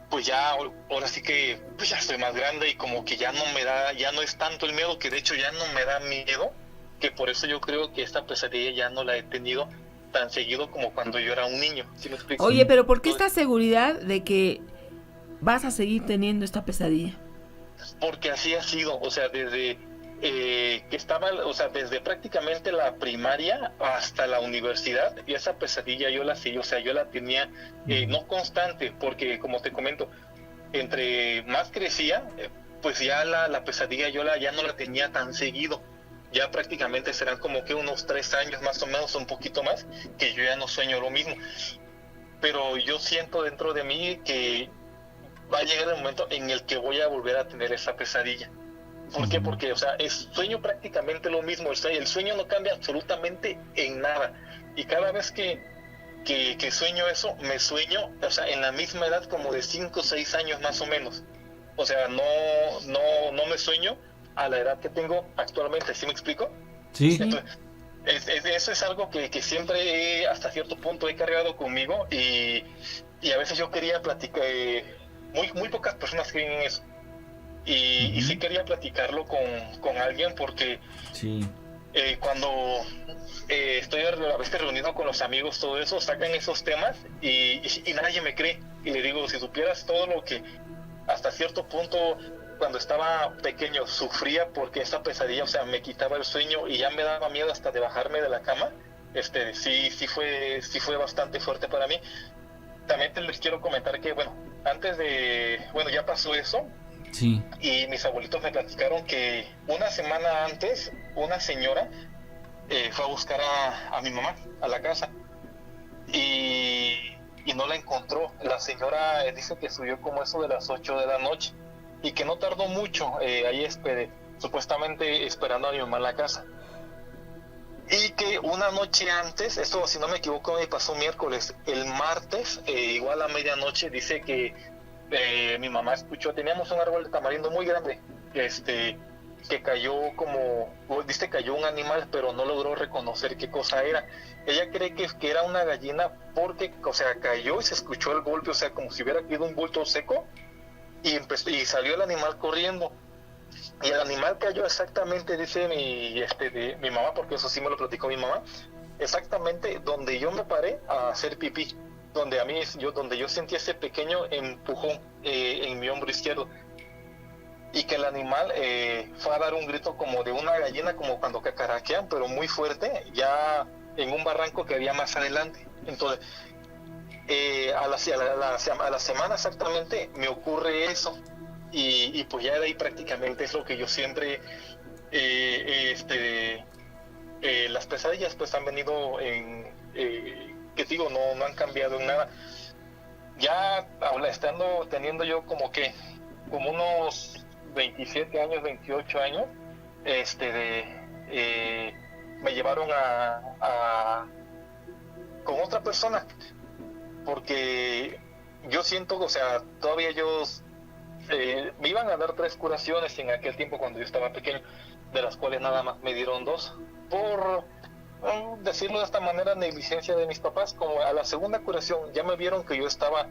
S7: pues ya, ahora sí que pues ya estoy más grande y como que ya no es tanto el miedo, que de hecho ya no me da miedo, que por eso yo creo que esta pesadilla ya no la he tenido tan seguido como cuando yo era un niño. ¿Sí me explico?
S6: Oye, pero ¿por qué esta seguridad de que vas a seguir teniendo esta pesadilla?
S7: Porque así ha sido, o sea, desde que estaba, o sea, desde prácticamente la primaria hasta la universidad, y esa pesadilla yo la seguí, o sea, yo la tenía no constante, porque como te comento, entre más crecía, pues ya la pesadilla ya no la tenía tan seguido. Ya prácticamente serán como que unos 3 años más o menos, un poquito más, que yo ya no sueño lo mismo. Pero yo siento dentro de mí que va a llegar el momento en el que voy a volver a tener esa pesadilla. ¿Por qué? Porque, o sea, sueño prácticamente lo mismo. O sea, el sueño no cambia absolutamente en nada. Y cada vez que sueño eso, me sueño, o sea, en la misma edad como de 5 o 6 años más o menos. O sea, no me sueño a la edad que tengo actualmente, ¿sí me explico?
S4: Sí.
S7: Entonces, eso es algo que siempre hasta cierto punto he cargado conmigo y a veces yo quería platicar, muy pocas personas creen en eso, y sí quería platicarlo con alguien porque
S4: sí.
S7: Cuando estoy a veces reunido con los amigos, todo eso, sacan esos temas y nadie me cree, y le digo, si supieras todo lo que hasta cierto punto cuando estaba pequeño sufría porque esa pesadilla, o sea, me quitaba el sueño y ya me daba miedo hasta de bajarme de la cama, sí fue bastante fuerte para mí. También les quiero comentar que, bueno, ya pasó eso,
S4: Sí.
S7: Y mis abuelitos me platicaron que una semana antes una señora fue a buscar a mi mamá a la casa y no la encontró. La señora dice que subió como eso de las 8 de la noche y que no tardó mucho ahí supuestamente esperando a mi mamá en la casa. Y que una noche antes, esto si no me equivoco me pasó miércoles, el martes, igual a medianoche, dice que mi mamá escuchó, teníamos un árbol de tamarindo muy grande, que cayó dice cayó un animal, pero no logró reconocer qué cosa era. Ella cree que era una gallina porque, o sea, cayó y se escuchó el golpe, o sea, como si hubiera caído un bulto seco y salió el animal corriendo. Y el animal cayó exactamente, dice mi mamá, porque eso sí me lo platicó mi mamá, exactamente donde yo me paré a hacer pipí, donde yo sentí ese pequeño empujón en mi hombro izquierdo, y que el animal fue a dar un grito como de una gallina, como cuando cacaraquean, pero muy fuerte, ya en un barranco que había más adelante. Entonces, a la semana exactamente me ocurre eso. Y pues ya de ahí prácticamente es lo que yo siempre las pesadillas pues han venido que digo, no han cambiado en nada. Ya estando teniendo yo como unos 27 años, 28 años, me llevaron con otra persona, porque yo siento, o sea, todavía me iban a dar 3 curaciones en aquel tiempo cuando yo estaba pequeño, de las cuales nada más me dieron 2, por decirlo de esta manera, negligencia de mis papás. Como a la segunda curación ya me vieron que yo estaba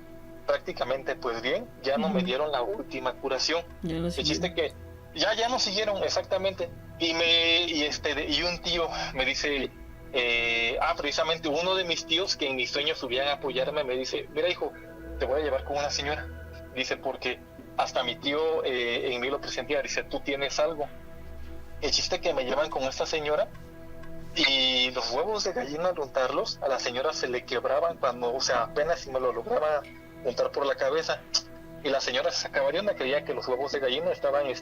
S7: prácticamente pues bien, ya no me dieron la última curación. El chiste que ya no siguieron exactamente, y un tío me dice, precisamente uno de mis tíos que en mis sueños subían a apoyarme, me dice, mira hijo, te voy a llevar con una señora, dice, porque hasta mi tío en mí lo presentía, dice, tú tienes algo. El chiste que me llevan con esta señora, y los huevos de gallina al untarlos, a la señora se le quebraban cuando, o sea, apenas si me lo lograba untar por la cabeza, y la señora se sacaba de onda, creía que los huevos de gallina estaban, o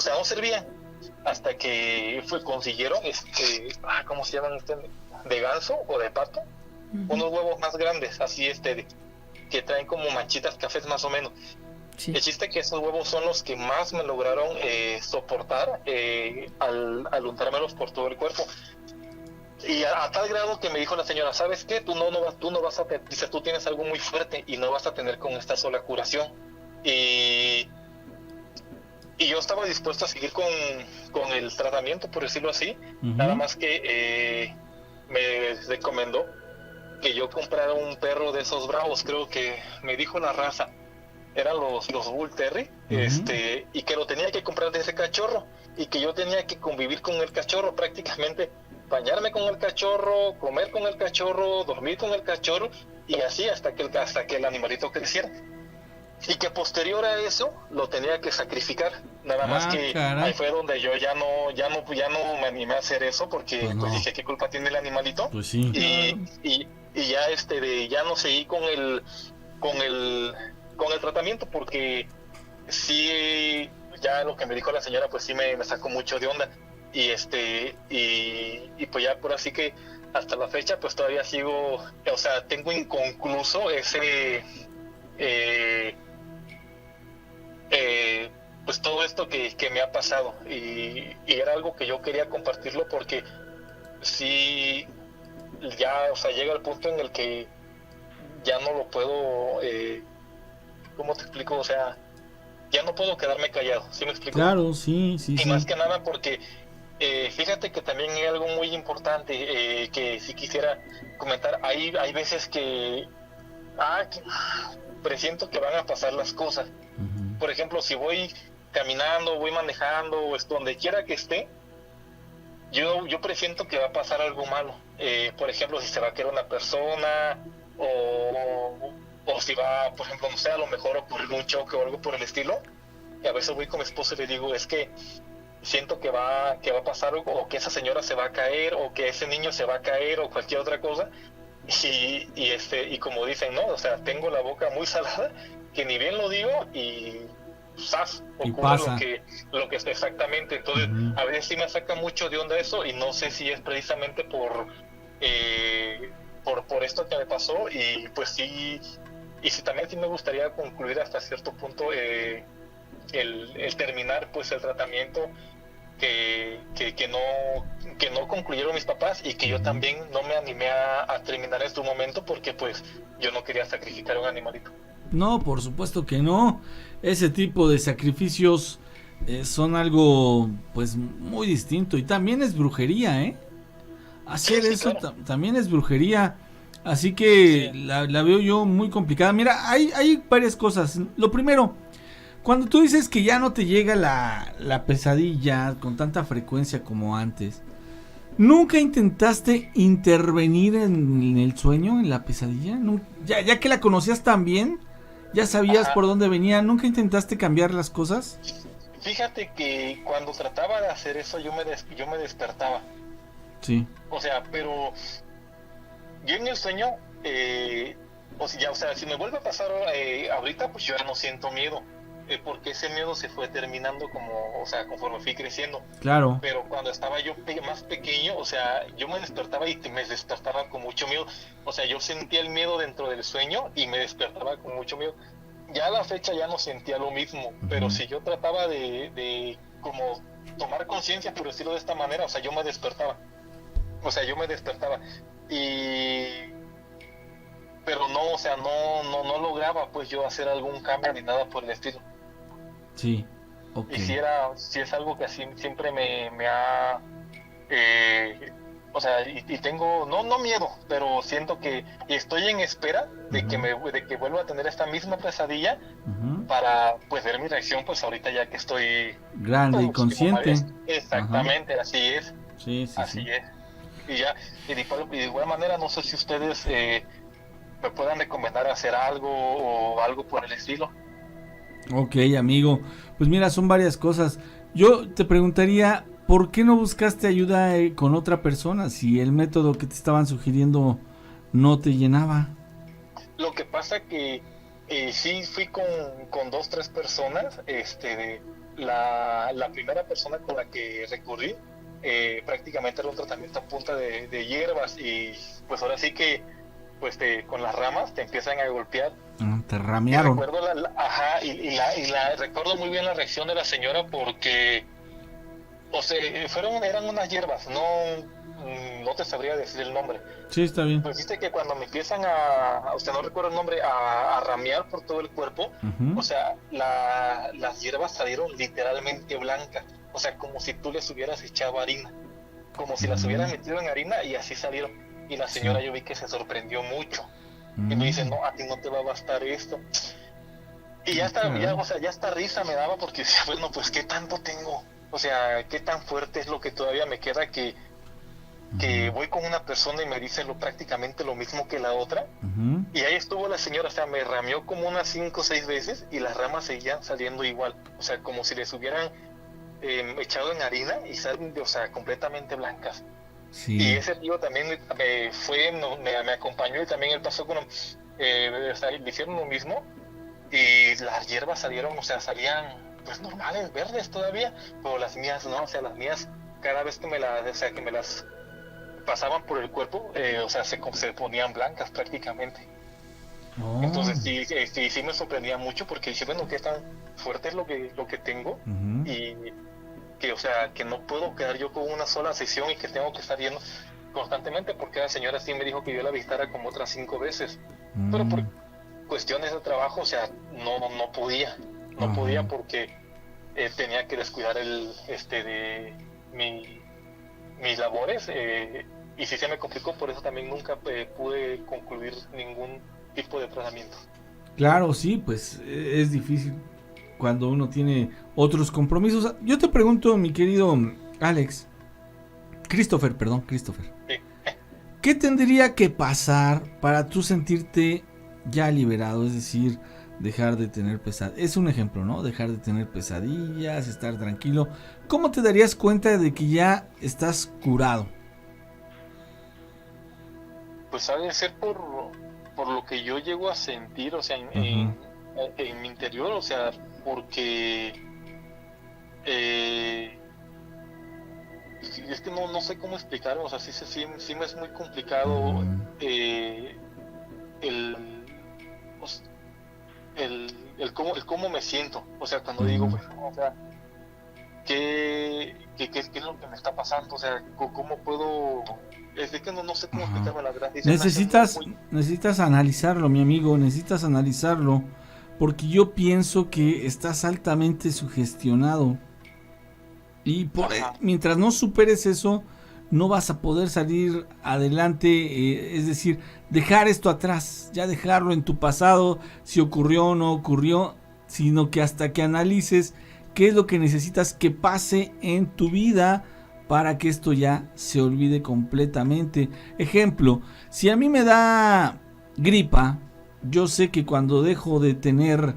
S7: sea, no servían, hasta que consiguieron, ¿cómo se llaman? De ganso o de pato, unos huevos más grandes, así, que traen como manchitas cafés más o menos. Sí. El chiste que esos huevos son los que más me lograron soportar al untármelos por todo el cuerpo. Y a tal grado que me dijo la señora, ¿sabes qué? Tú no vas a tener, dice, tú tienes algo muy fuerte y no vas a tener con esta sola curación. Y yo estaba dispuesto a seguir con el tratamiento, por decirlo así, nada más que me recomendó que yo comprara un perro de esos bravos, creo que me dijo la raza, eran los Bull Terry, y que lo tenía que comprar de ese cachorro, y que yo tenía que convivir con el cachorro, prácticamente bañarme con el cachorro, comer con el cachorro, dormir con el cachorro, y así hasta que el animalito creciera. Y que posterior a eso lo tenía que sacrificar, nada más que caray. Ahí fue donde yo ya no me animé a hacer eso, porque pues dije, ¿qué culpa tiene el animalito?
S4: Pues sí.
S7: Y ya ya no seguí con el tratamiento, porque sí, ya lo que me dijo la señora pues sí me sacó mucho de onda, y pues ya por así que hasta la fecha pues todavía sigo, o sea, tengo inconcluso ese pues todo esto que me ha pasado, y era algo que yo quería compartirlo, porque sí, ya, o sea, llega el punto en el que ya no lo puedo, ¿cómo te explico? O sea, ya no puedo quedarme callado, ¿sí me explico?
S4: Claro, sí.
S7: Y más que nada porque fíjate que también hay algo muy importante que sí quisiera comentar. Hay veces que presiento que van a pasar las cosas. Por ejemplo, si voy caminando, voy manejando, o donde quiera que esté, yo presiento que va a pasar algo malo. Por ejemplo, si se va a caer una persona, o si va, por ejemplo, no sé, a lo mejor ocurrir un choque o algo por el estilo. Y a veces voy con mi esposo y le digo, es que siento que va a pasar algo, o que esa señora se va a caer, o que ese niño se va a caer, o cualquier otra cosa. Y como dicen, ¿no? O sea, tengo la boca muy salada que ni bien lo digo y ¡zas!
S8: Y
S7: Ocurre
S8: pasa.
S7: lo que está exactamente. Entonces, a veces sí me saca mucho de onda eso y no sé si es precisamente por esto que me pasó y pues sí, y sí también sí me gustaría concluir hasta cierto punto el terminar pues el tratamiento que no concluyeron mis papás y que yo también no me animé a terminar en su momento porque pues yo no quería sacrificar a un animalito.
S8: No, por supuesto que no. Ese tipo de sacrificios son algo pues muy distinto y también es brujería, ¿eh? Hacer
S7: Sí,
S8: eso
S7: claro.
S8: también es brujería. Así que
S7: Sí.
S8: la veo yo muy complicada. Mira, hay varias cosas. Lo primero, cuando tú dices que ya no te llega la pesadilla con tanta frecuencia como antes, ¿nunca intentaste intervenir en el sueño, en la pesadilla? Ya que la conocías tan bien, ya sabías
S7: Ajá.
S8: por dónde venía, ¿nunca intentaste cambiar las cosas?
S7: Fíjate que cuando trataba de hacer eso yo me despertaba.
S8: Sí.
S7: O sea, pero yo en el sueño, o sea, si me vuelve a pasar ahorita, pues yo ya no siento miedo, porque ese miedo se fue terminando o sea, conforme fui creciendo.
S8: Claro.
S7: Pero cuando estaba yo más pequeño, o sea, yo me despertaba y me despertaba con mucho miedo. O sea, yo sentía el miedo dentro del sueño y me despertaba con mucho miedo. Ya a la fecha ya no sentía lo mismo, pero si yo trataba de como tomar conciencia, por decirlo de esta manera, o sea, yo me despertaba. O sea, yo me despertaba pero no, o sea, no lograba pues yo hacer algún cambio ni nada por el estilo.
S8: Sí. Ok.
S7: Y si es algo que así siempre me ha o sea, y tengo no miedo, pero siento que estoy en espera de que vuelva a tener esta misma pesadilla para pues ver mi reacción pues ahorita ya que estoy
S8: Grande y consciente.
S7: Exactamente. Ajá. Así es.
S8: Sí,
S7: Así es. Y ya, y de igual manera, no sé si ustedes me puedan recomendar hacer algo o algo por el estilo.
S8: Ok, amigo. Pues mira, son varias cosas. Yo te preguntaría, ¿por qué no buscaste ayuda con otra persona si el método que te estaban sugiriendo no te llenaba?
S7: Lo que pasa que sí fui con 2, 3 personas. La primera persona con la que recurrí prácticamente era un tratamiento a punta de hierbas y pues ahora sí que pues con las ramas te empiezan a golpear.
S8: Te ramearon.
S7: Y recuerdo recuerdo muy bien la reacción de la señora porque o sea, eran unas hierbas, no te sabría decir el nombre.
S8: Sí, está bien.
S7: Pues viste que cuando me empiezan no recuerdo el nombre, a ramear por todo el cuerpo, o sea, las hierbas salieron literalmente blancas, o sea, como si tú les hubieras echado harina, como si las hubieras metido en harina y así salieron. Y la señora yo vi que se sorprendió mucho y me dice, no, a ti no te va a bastar esto. Y ya hasta risa me daba porque decía, bueno, pues qué tanto tengo, o sea, qué tan fuerte es lo que todavía me queda que voy con una persona y me dice prácticamente lo mismo que la otra. Y ahí estuvo la señora, o sea, me rameó como unas 5 o 6 veces y las ramas seguían saliendo igual, o sea, como si les hubieran echado en harina y salen, o sea, completamente blancas.
S8: Sí.
S7: Y ese tío también me acompañó y también él pasó o sea, le hicieron lo mismo y las hierbas salieron, o sea, salían pues normales, verdes todavía, pero las mías no, o sea, las mías cada vez que me las pasaban por el cuerpo, o sea, se ponían blancas prácticamente.
S8: Oh.
S7: Entonces sí me sorprendía mucho porque dije, bueno, qué tan fuerte es lo que tengo y que, o sea, que no puedo quedar yo con una sola sesión y que tengo que estar yendo constantemente porque la señora sí me dijo que yo la visitara como otras 5 veces, pero por cuestiones de trabajo, o sea, no podía porque tenía que descuidar de mis labores y sí se me complicó, por eso también nunca pude concluir ningún tipo de tratamiento.
S8: Claro, sí, pues es difícil cuando uno tiene otros compromisos. Yo te pregunto, mi querido Christopher.
S7: Sí.
S8: ¿Qué tendría que pasar para tú sentirte ya liberado? Es decir, dejar de tener pesadillas. Es un ejemplo, ¿no? Dejar de tener pesadillas, estar tranquilo. ¿Cómo te darías cuenta de que ya estás curado?
S7: Pues ha de ser por lo que yo llego a sentir, o sea, en mi interior, o sea, porque sí, es que no sé cómo explicarlo, o sea, sí me es muy complicado el, pues, el cómo me siento, o sea, cuando digo, bueno, o sea, ¿qué es lo que me está pasando? O sea, ¿cómo puedo...? Es de que no sé cómo explicarme la verdad.
S8: Necesitas analizarlo, mi amigo, necesitas analizarlo, porque yo pienso que estás altamente sugestionado. Y mientras no superes eso, no vas a poder salir adelante, es decir, dejar esto atrás, ya dejarlo en tu pasado, si ocurrió o no ocurrió, sino que hasta que analices qué es lo que necesitas que pase en tu vida para que esto ya se olvide completamente. Ejemplo, si a mí me da gripa, yo sé que cuando dejo de tener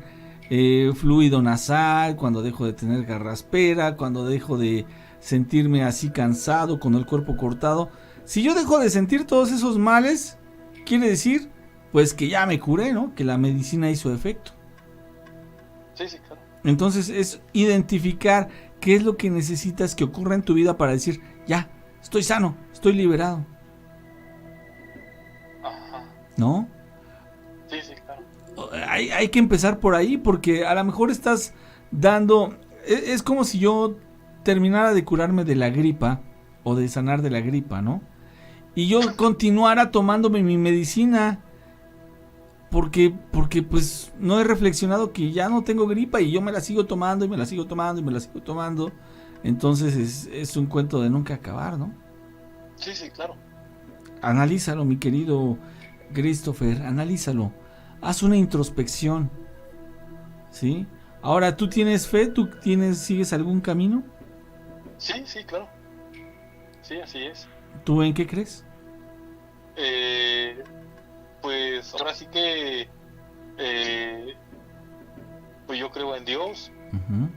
S8: fluido nasal, cuando dejo de tener garraspera, cuando dejo de sentirme así cansado, con el cuerpo cortado, si yo dejo de sentir todos esos males, quiere decir pues que ya me curé, ¿no? Que la medicina hizo efecto.
S7: Sí, claro.
S8: Entonces es identificar qué es lo que necesitas que ocurra en tu vida para decir, ya, estoy sano, estoy liberado.
S7: Ajá.
S8: ¿No?
S7: Sí, claro.
S8: Hay que empezar por ahí, porque a lo mejor estás dando... Es como si yo terminara de curarme de la gripa, o de sanar de la gripa, ¿no? Y yo continuara tomándome mi medicina, porque pues no he reflexionado que ya no tengo gripa y yo me la sigo tomando y me la sigo tomando y me la sigo tomando. Entonces es un cuento de nunca acabar, ¿no?
S7: Sí, claro.
S8: Analízalo, mi querido Christopher, analízalo. Haz una introspección, ¿sí? Ahora, ¿tú tienes fe? ¿Sigues algún camino?
S7: Sí, claro. Sí, así es.
S8: ¿Tú en qué crees?
S7: Pues ahora sí que pues yo creo en Dios.
S8: Uh-huh.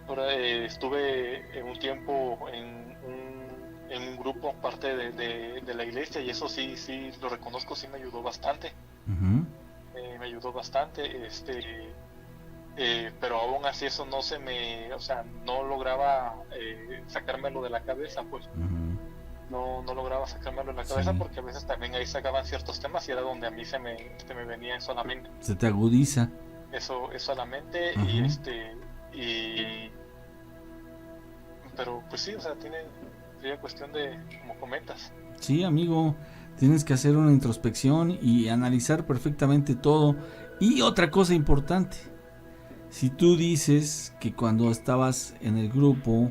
S7: Ahora estuve en un tiempo en un grupo parte de la iglesia, y eso sí lo reconozco, sí me ayudó bastante.
S8: Uh-huh.
S7: Me ayudó bastante, pero aún así eso no no lograba sacármelo de la cabeza, pues. Uh-huh. No lograba sacármelo de la cabeza, porque a veces también ahí sacaban ciertos temas y era donde a mí se me venía eso a la mente.
S8: Se te agudiza.
S7: Eso a la mente. Uh-huh. Pero pues sí, o sea, sería cuestión de, como comentas.
S8: Sí, amigo, tienes que hacer una introspección y analizar perfectamente todo. Y otra cosa importante, si tú dices que cuando estabas en el grupo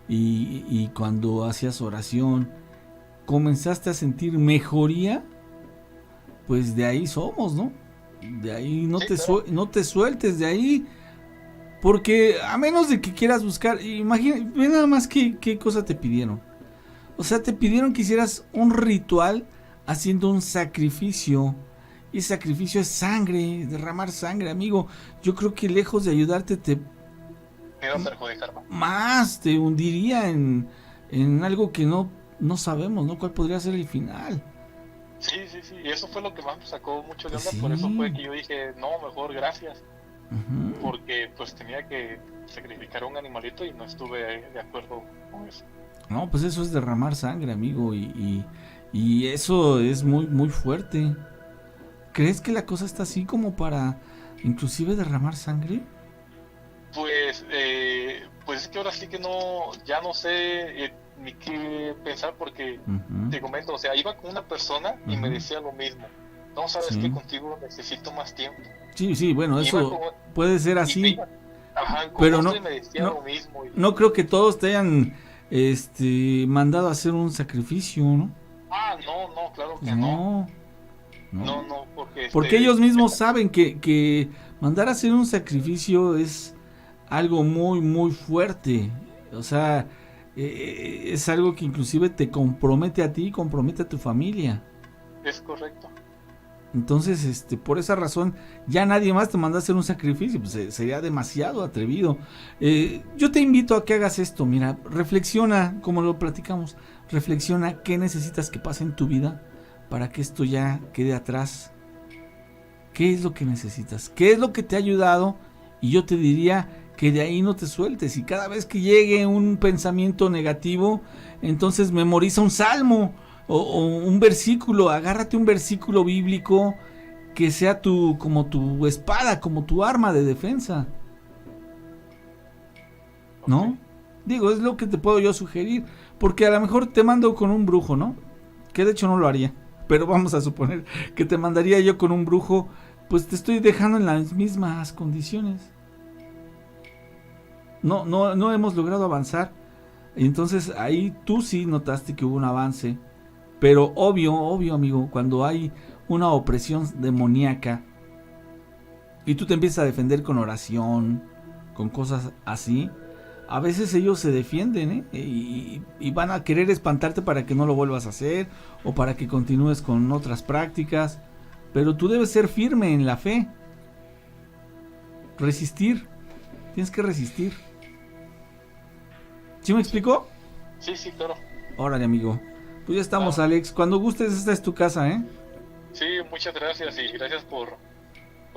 S8: y cuando hacías oración comenzaste a sentir mejoría, pues de ahí somos, ¿no? De ahí no te sueltes de ahí, porque a menos de que quieras buscar, imagina, ve nada más qué cosa te pidieron. O sea, te pidieron que hicieras un ritual haciendo un sacrificio. Y ese sacrificio es sangre, derramar sangre, amigo. Yo creo que lejos de ayudarte más te hundiría en algo que no sabemos, ¿no? ¿Cuál podría ser el final?
S7: Sí, y eso fue lo que más me sacó mucho de onda, por eso fue que yo dije, no, mejor gracias. Uh-huh. Porque pues tenía que sacrificar a un animalito y no estuve de acuerdo con eso.
S8: No, pues eso es derramar sangre, amigo, y eso es muy, muy fuerte. ¿Crees que la cosa está así como para inclusive derramar sangre?
S7: Pues es que ahora sí que ya no sé ni qué pensar, porque uh-huh. Te comento, o sea, iba con una persona y uh-huh. Me decía lo mismo. No, sabes que contigo necesito más tiempo. Sí, bueno, eso
S8: puede ser así.
S7: Ajá,
S8: pero
S7: me decía lo mismo.
S8: No creo que todos te hayan mandado a hacer un sacrificio, ¿no?
S7: No, claro que no. No,
S8: porque ellos mismos saben que mandar a hacer un sacrificio es algo muy, muy fuerte. O sea, es algo que inclusive te compromete a ti, compromete a tu familia.
S7: Es correcto.
S8: Entonces, por esa razón, ya nadie más te manda a hacer un sacrificio, pues sería demasiado atrevido. Yo te invito a que hagas esto, mira, reflexiona, como lo platicamos, reflexiona qué necesitas que pase en tu vida para que esto ya quede atrás. ¿Qué es lo que necesitas? ¿Qué es lo que te ha ayudado? Y yo te diría que de ahí no te sueltes. Y cada vez que llegue un pensamiento negativo, entonces memoriza un salmo o un versículo. Agárrate un versículo bíblico que sea como tu espada, como tu arma de defensa. ¿No? Digo, es lo que te puedo yo sugerir. Porque a lo mejor te mando con un brujo, ¿no? Que de hecho no lo haría. Pero vamos a suponer que te mandaría yo con un brujo. Pues te estoy dejando en las mismas condiciones. No hemos logrado avanzar. Entonces ahí tú sí notaste que hubo un avance. Pero obvio, amigo, cuando hay una opresión demoníaca y tú te empiezas a defender con oración, con cosas así, a veces ellos se defienden, y van a querer espantarte para que no lo vuelvas a hacer o para que continúes con otras prácticas. Pero tú debes ser firme en la fe. Resistir. Tienes que resistir. ¿Sí me explicó?
S7: Sí, claro.
S8: Órale, amigo. Pues ya estamos, Alex. Cuando gustes, esta es tu casa, ¿eh?
S7: Sí, muchas gracias y gracias por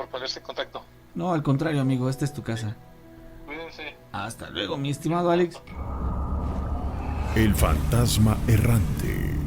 S7: ponerse en contacto.
S8: No, al contrario, amigo, esta es tu casa.
S7: Cuídense.
S8: Hasta luego, mi estimado Alex.
S1: El fantasma errante.